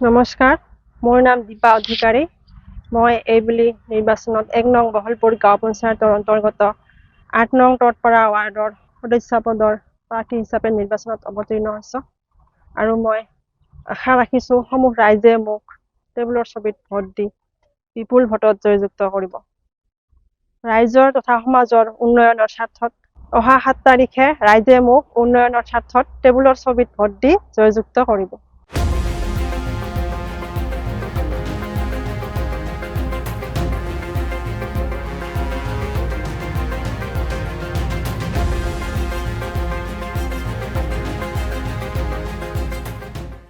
নমস্কাৰ, মোৰ নাম দীপা অধিকাৰী। মই এইবুলি নিৰ্বাচনত ১ নং বহলপুৰ গাঁও পঞ্চায়তৰ অন্তৰ্গত ৮ নং টটপাৰা ৱাৰ্ডৰ সদস্য পদৰ প্ৰাৰ্থী হিচাপে নিৰ্বাচনত অৱতীৰ্ণ হৈছোঁ। আৰু মই আশা ৰাখিছোঁ সমূহ ৰাইজে মোক টেবুলৰ ছবিত ভোট দি বিপুল ভোটত জয়যুক্ত কৰিব। ৰাইজৰ তথা সমাজৰ উন্নয়নৰ স্বাৰ্থত অহা ৭ তাৰিখে ৰাইজে মোক উন্নয়নৰ স্বাৰ্থত টেবুলৰ ছবিত ভোট দি জয়যুক্ত কৰিব।